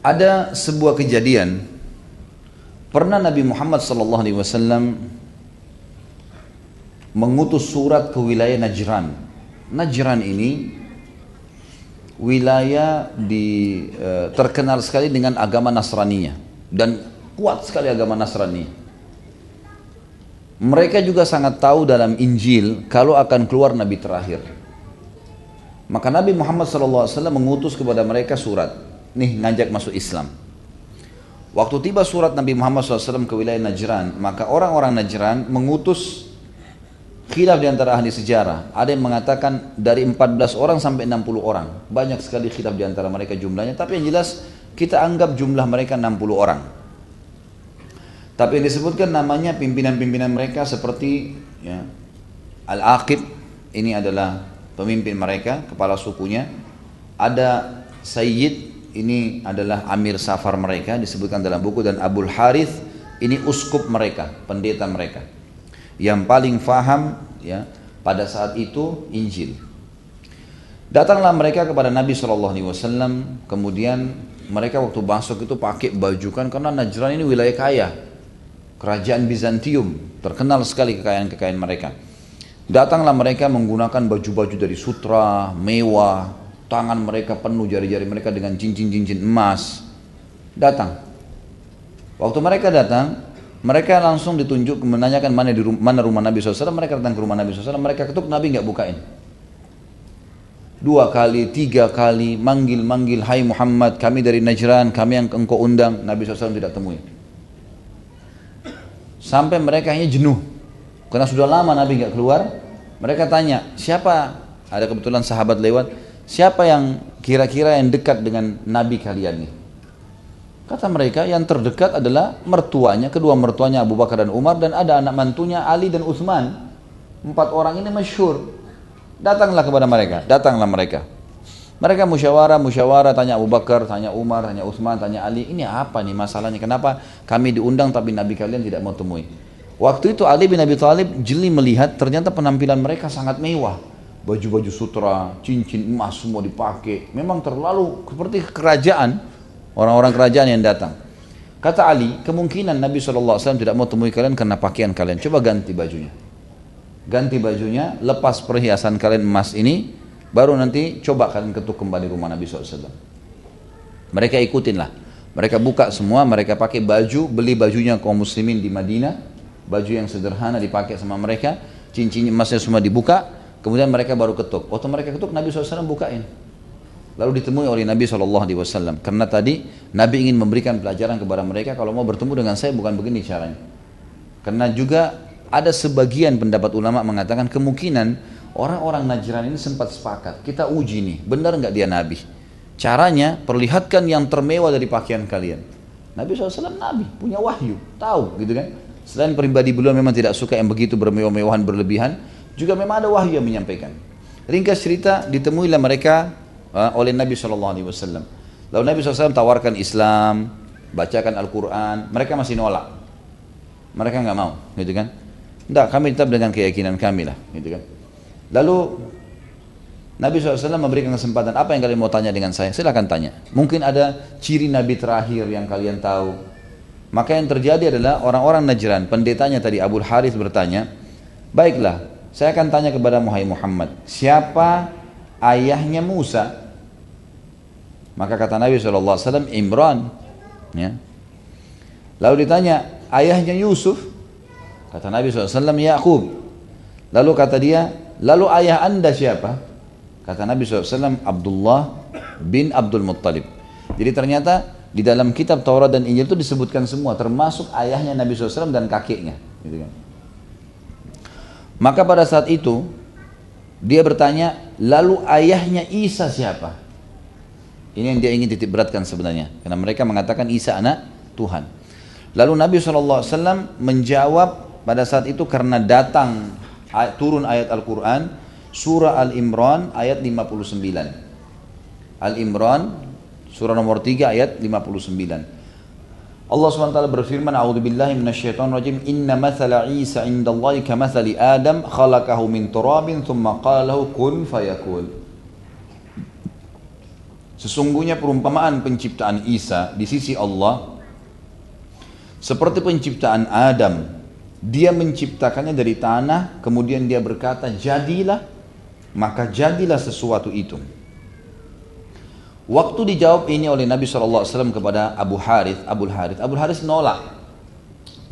Ada sebuah kejadian, pernah Nabi Muhammad SAW mengutus surat ke wilayah Najran. Najran ini wilayah terkenal sekali dengan agama Nasraninya dan kuat sekali agama Nasrani. Mereka juga sangat tahu dalam Injil kalau akan keluar Nabi terakhir. Maka Nabi Muhammad SAW mengutus kepada mereka surat. Nih ngajak masuk Islam. Waktu tiba surat Nabi Muhammad SAW ke wilayah Najran, maka orang-orang Najran mengutus, khilaf di antara ahli sejarah. Ada yang mengatakan dari 14 orang sampai 60 orang. Banyak sekali khilaf di antara mereka jumlahnya, tapi yang jelas kita anggap jumlah mereka 60 orang. Tapi yang disebutkan namanya pimpinan-pimpinan mereka seperti ya, Al-Aqib, ini adalah pemimpin mereka, kepala sukunya. Ada Sayyid, ini adalah Amir Safar mereka, disebutkan dalam buku, dan Abul Harith, ini uskup mereka, pendeta mereka, yang paling faham ya pada saat itu Injil. Datanglah mereka kepada Nabi SAW, kemudian mereka waktu masuk itu pakai baju, karena Najran ini wilayah kaya, kerajaan Bizantium, terkenal sekali kekayaan-kekayaan mereka. Datanglah mereka menggunakan baju-baju dari sutra, mewah, tangan mereka penuh, jari-jari mereka dengan cincin-cincin emas. Datang. Waktu mereka datang, mereka langsung ditunjuk menanyakan mana rumah Nabi SAW. Mereka datang ke rumah Nabi SAW, mereka ketuk, Nabi nggak bukain. 2 kali, 3 kali, manggil, hai Muhammad, kami dari Najran, kami yang engkau undang. Nabi SAW tidak temui. Sampai mereka hanya jenuh, karena sudah lama Nabi nggak keluar. Mereka tanya, siapa? Ada kebetulan sahabat lewat. Siapa yang kira-kira yang dekat dengan Nabi kalian nih? Kata mereka, yang terdekat adalah mertuanya, kedua mertuanya Abu Bakar dan Umar, dan ada anak mantunya Ali dan Utsman. 4 orang ini masyhur. Datanglah kepada mereka, datanglah mereka. Mereka musyawarah, tanya Abu Bakar, tanya Umar, tanya Utsman, tanya Ali, ini apa nih masalahnya? Kenapa kami diundang tapi Nabi kalian tidak mau temui? Waktu itu Ali bin Abi Thalib jeli melihat ternyata penampilan mereka sangat mewah. Baju-baju sutra, cincin emas semua dipakai. Memang terlalu seperti kerajaan, orang-orang kerajaan yang datang. Kata Ali, kemungkinan Nabi SAW tidak mau temui kalian karena pakaian kalian. Coba ganti bajunya. Ganti bajunya, lepas perhiasan kalian emas ini, baru nanti coba kalian ketuk kembali rumah Nabi SAW. Mereka ikutinlah. Mereka buka semua, mereka pakai baju, beli bajunya kaum muslimin di Madinah. Baju yang sederhana dipakai sama mereka, cincin emasnya semua dibuka. Kemudian mereka baru ketuk. Waktu mereka ketuk, Nabi SAW bukain. Lalu ditemui oleh Nabi SAW. Karena tadi Nabi ingin memberikan pelajaran kepada mereka, kalau mau bertemu dengan saya bukan begini caranya. Karena juga ada sebagian pendapat ulama mengatakan kemungkinan orang-orang Najran ini sempat sepakat. Kita uji nih, benar nggak dia Nabi? Caranya, perlihatkan yang termewah dari pakaian kalian. Nabi SAW Nabi, punya wahyu, tahu gitu kan. Selain pribadi beliau memang tidak suka yang begitu bermewah-mewahan berlebihan, juga memang ada wahyu yang menyampaikan. Ringkas cerita, ditemuilah mereka oleh Nabi SAW. Lalu Nabi SAW tawarkan Islam, bacakan Al-Quran, mereka masih nolak. Mereka nggak mau, gitu kan? Tidak, kami tetap dengan keyakinan kami lah, gitu kan? Lalu Nabi SAW memberikan kesempatan, apa yang kalian mau tanya dengan saya? Silakan tanya. Mungkin ada ciri Nabi terakhir yang kalian tahu. Maka yang terjadi adalah orang-orang Najran, pendetanya tadi Abul Harith bertanya, baiklah, saya akan tanya kepada Muhammad, siapa ayahnya Musa? Maka kata Nabi SAW, Imran. Ya. Lalu ditanya, ayahnya Yusuf? Kata Nabi SAW, Yaqub. Lalu kata dia, lalu ayah anda siapa? Kata Nabi SAW, Abdullah bin Abdul Muttalib. Jadi ternyata di dalam kitab Taurat dan Injil itu disebutkan semua, termasuk ayahnya Nabi SAW dan kakeknya. Gitu kan. Maka pada saat itu dia bertanya, lalu ayahnya Isa siapa? Ini yang dia ingin titik beratkan sebenarnya, karena mereka mengatakan Isa anak Tuhan. Lalu Nabi SAW menjawab pada saat itu karena datang turun ayat Al-Quran, surah Al-Imran ayat 59. Al-Imran surah nomor 3 ayat 59. Allah SWT berfirman, A'udzubillahi minasyaitonirrajim, Inna mathala Isa indallahi kamathali Adam khalaqahu min turabin thumma qala lahu kun fayakun. Sesungguhnya perumpamaan penciptaan Isa di sisi Allah seperti penciptaan Adam. Dia menciptakannya dari tanah, kemudian dia berkata, jadilah, maka jadilah sesuatu itu. Waktu dijawab ini oleh Nabi SAW kepada Abu Harith nolak.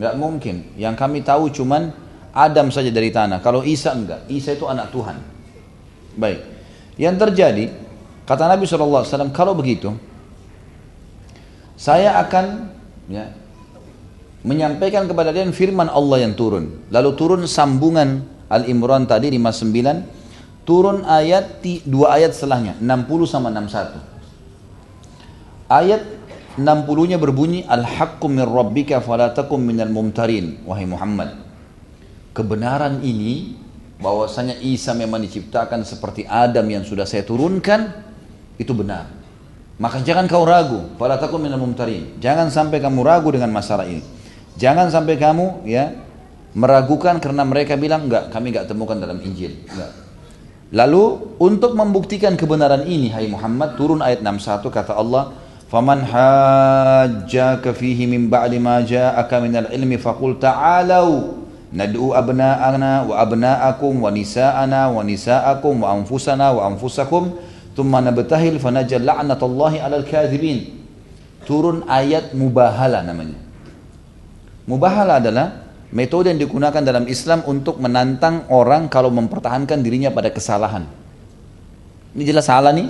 Nggak mungkin, yang kami tahu cuman Adam saja dari tanah, kalau Isa enggak, Isa itu anak Tuhan. Baik, yang terjadi, kata Nabi SAW, kalau begitu, saya akan menyampaikan kepada kalian firman Allah yang turun. Lalu turun sambungan Al-Imran tadi 59, turun ayat 2 ayat setelahnya 60 sama 61. Ayat 60-nya berbunyi, Al-haqqu min rabbika fala takum minal mumtarin. Wahai Muhammad, kebenaran ini bahwasanya Isa memang diciptakan seperti Adam yang sudah saya turunkan, itu benar. Maka jangan kau ragu, fala takum minal mumtarin. Jangan sampai kamu ragu dengan masalah ini. Jangan sampai kamu meragukan karena mereka bilang enggak, kami enggak temukan dalam Injil. Enggak. Lalu untuk membuktikan kebenaran ini, hai Muhammad, turun ayat 61, kata Allah, faman hajjaka fihi min ba'di ma ja'aka minal ilmi faqul ta'alau nad'u abna'ana wa abna'akum wa nisa'ana wa nisa'akum wa anfusana wa anfusakum thumma nabtahil fanajal la'natullahi 'alal kadhibin. Turun ayat mubahala namanya. Mubahala adalah metode yang digunakan dalam Islam untuk menantang orang kalau mempertahankan dirinya pada kesalahan. Ini jelas salah nih.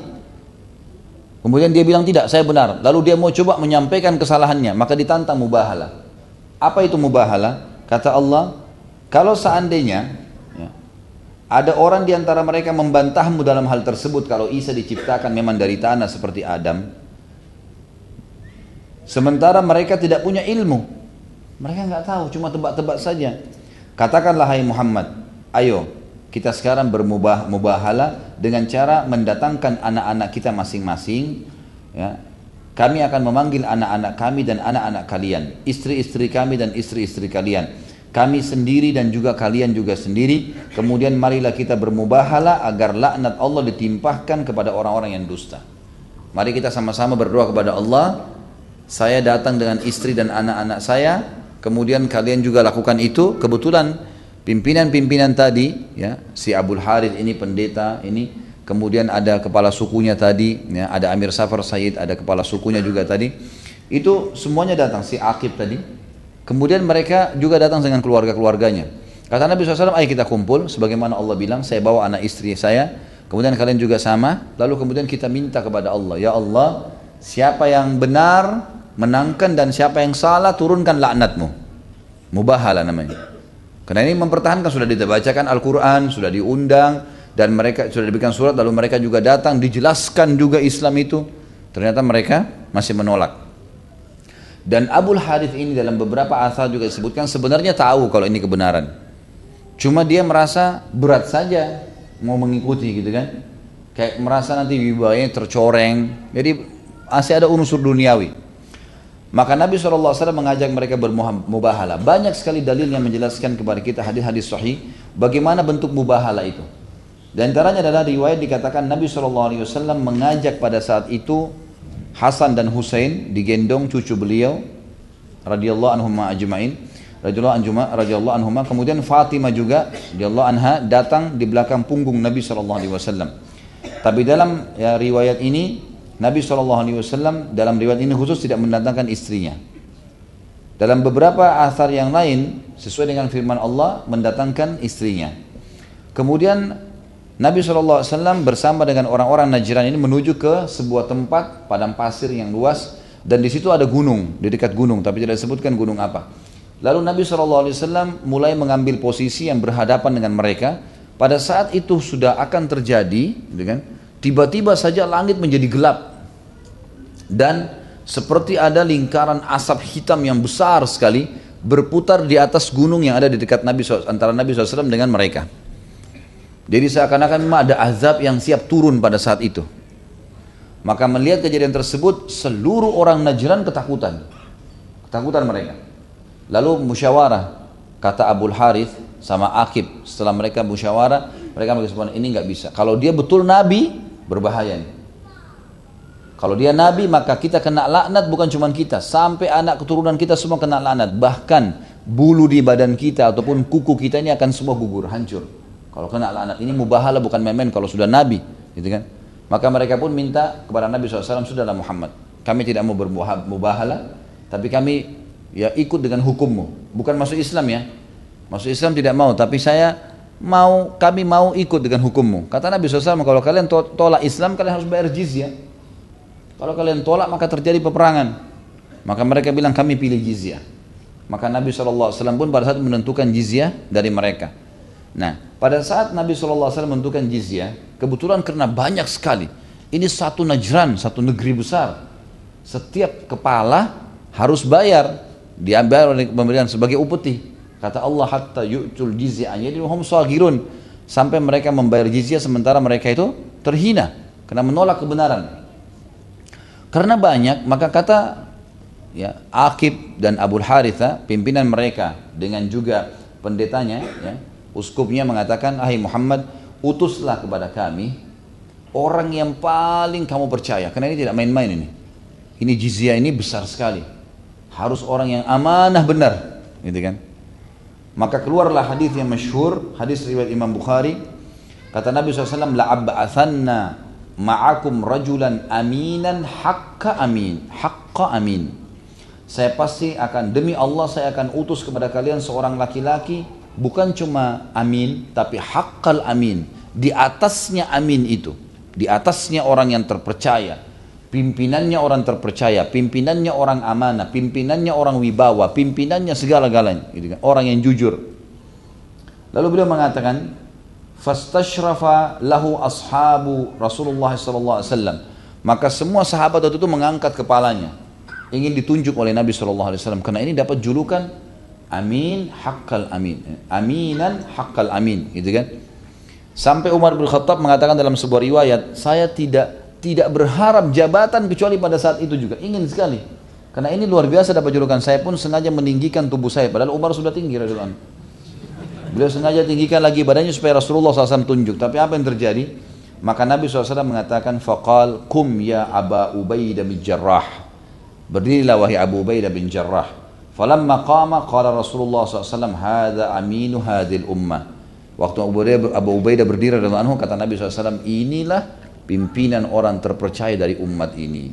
Kemudian dia bilang tidak, saya benar. Lalu dia mau coba menyampaikan kesalahannya, maka ditantang mubahala. Apa itu mubahala? Kata Allah, kalau seandainya ada orang di antara mereka membantahmu dalam hal tersebut, kalau Isa diciptakan memang dari tanah seperti Adam, sementara mereka tidak punya ilmu, mereka nggak tahu, cuma tebak-tebak saja. Katakanlah, hai Muhammad, ayo kita sekarang bermubahala dengan cara mendatangkan anak-anak kita masing-masing. Kami akan memanggil anak-anak kami dan anak-anak kalian, istri-istri kami dan istri-istri kalian, kami sendiri dan juga kalian juga sendiri. Kemudian marilah kita bermubahala agar laknat Allah ditimpahkan kepada orang-orang yang dusta. Mari kita sama-sama berdoa kepada Allah, saya datang dengan istri dan anak-anak saya, kemudian kalian juga lakukan itu. Kebetulan pimpinan-pimpinan tadi, si Abu Harith ini pendeta ini, kemudian ada kepala sukunya tadi, ada Amir Safar Said, ada kepala sukunya juga tadi, itu semuanya datang, si Aqib tadi. Kemudian mereka juga datang dengan keluarga-keluarganya. Kata Nabi SAW, ayo kita kumpul, sebagaimana Allah bilang, saya bawa anak istri saya, kemudian kalian juga sama, lalu kemudian kita minta kepada Allah, ya Allah, siapa yang benar menangkan dan siapa yang salah turunkan laknatmu. Mubahala namanya. Karena ini mempertahankan, sudah dibacakan Al-Quran, sudah diundang, dan mereka sudah diberikan surat, lalu mereka juga datang, dijelaskan juga Islam itu. Ternyata mereka masih menolak. Dan Abu Harith ini dalam beberapa asal juga disebutkan sebenarnya tahu kalau ini kebenaran. Cuma dia merasa berat saja mau mengikuti gitu kan. Kayak merasa nanti wibawanya tercoreng. Jadi masih ada unsur duniawi. Maka Nabi SAW mengajak mereka bermubahala. Banyak sekali dalil yang menjelaskan kepada kita hadis-hadis sahih bagaimana bentuk mubahala itu. Dan antaranya adalah riwayat dikatakan Nabi SAW mengajak pada saat itu Hasan dan Husain digendong cucu beliau radhiyallahu anhuma ajma'in, radhiyallahu anhuma, kemudian Fatimah juga radhiyallahu anha datang di belakang punggung Nabi SAW. Tapi dalam riwayat ini Nabi SAW dalam riwayat ini khusus tidak mendatangkan istrinya. Dalam beberapa athar yang lain sesuai dengan firman Allah mendatangkan istrinya. Kemudian Nabi SAW bersama dengan orang-orang Najran ini menuju ke sebuah tempat padang pasir yang luas, dan di situ ada gunung, di dekat gunung, tapi tidak disebutkan gunung apa. Lalu Nabi SAW mulai mengambil posisi yang berhadapan dengan mereka. Pada saat itu sudah akan terjadi, tiba-tiba saja langit menjadi gelap. Dan seperti ada lingkaran asap hitam yang besar sekali berputar di atas gunung yang ada di dekat Nabi SAW, antara Nabi SAW dengan mereka. Jadi seakan-akan memang ada azab yang siap turun pada saat itu. Maka melihat kejadian tersebut, seluruh orang Najran ketakutan mereka. Lalu musyawarah, kata Abu Harith sama Aqib, setelah mereka musyawarah, mereka mengatakan ini nggak bisa. Kalau dia betul Nabi, berbahaya nih. Kalau dia nabi maka kita kena laknat, bukan cuma kita, sampai anak keturunan kita semua kena laknat. Bahkan bulu di badan kita ataupun kuku kita ini akan semua gugur, hancur. Kalau kena laknat, ini mubahala bukan main-main kalau sudah nabi, gitu kan? Maka mereka pun minta kepada Nabi SAW, sudahlah Muhammad, kami tidak mau bermubahala, tapi kami ya ikut dengan hukummu. Bukan masuk Islam ya, masuk Islam tidak mau, tapi kami mau ikut dengan hukummu. Kata Nabi SAW, kalau kalian tolak Islam, kalian harus bayar jizyah. Kalau kalian tolak maka terjadi peperangan. Maka mereka bilang kami pilih jizyah. Maka Nabi SAW pun pada saat menentukan jizyah dari mereka. Nah, pada saat Nabi SAW menentukan jizyah, kebetulan karena banyak sekali, ini satu Najran, satu negeri besar, setiap kepala harus bayar, diambil oleh pemberian sebagai upeti. Kata Allah, hatta yu'tul jizyah jadi hum saghirun, sampai mereka membayar jizyah sementara mereka itu terhina karena menolak kebenaran. Karena banyak, maka kata ya, Aqib dan Abu Haritha, pimpinan mereka dengan juga pendetanya, ya, uskupnya mengatakan, "Hai Muhammad, utuslah kepada kami orang yang paling kamu percaya." Karena ini tidak main-main ini. Ini jizyah ini besar sekali. Harus orang yang amanah benar, gitu kan? Maka keluarlah hadis yang masyhur, hadis riwayat Imam Bukhari. Kata Nabi SAW, "La'abba'athanna ma'akum rajulan aminan haqqa amin." Saya pasti akan, demi Allah saya akan utus kepada kalian seorang laki-laki, bukan cuma amin, tapi haqqal amin. Di atasnya amin itu, di atasnya orang yang terpercaya, pimpinannya orang terpercaya, pimpinannya orang amanah, pimpinannya orang wibawa, pimpinannya segala-galanya, gitu kan? Orang yang jujur. Lalu beliau mengatakan, fastashrafa lahu ashabu Rasulullah SAW. Maka semua sahabat waktu itu mengangkat kepalanya, ingin ditunjuk oleh Nabi SAW, karena ini dapat julukan amin haqqal amin, aminan haqqal amin, gitu kan? Sampai Umar bin Khattab mengatakan dalam sebuah riwayat, saya tidak berharap jabatan kecuali pada saat itu juga, ingin sekali, karena ini luar biasa dapat julukan. Saya pun sengaja meninggikan tubuh saya, padahal Umar sudah tinggi radhiyallahu anhu. Beliau sengaja tinggikan lagi badannya supaya Rasulullah SAW tunjuk. Tapi apa yang terjadi? Maka Nabi SAW mengatakan, faqal kum ya Aba Ubaidah bin Jarrah. Berdirilah wahai Abu Ubaidah bin Jarrah. Falamma qama qala Rasulullah SAW, hadha aminu hadhil ummah. Waktu Abu Ubaidah berdiri radhiyallahu anhu, kata Nabi SAW, inilah pimpinan orang terpercaya dari umat ini.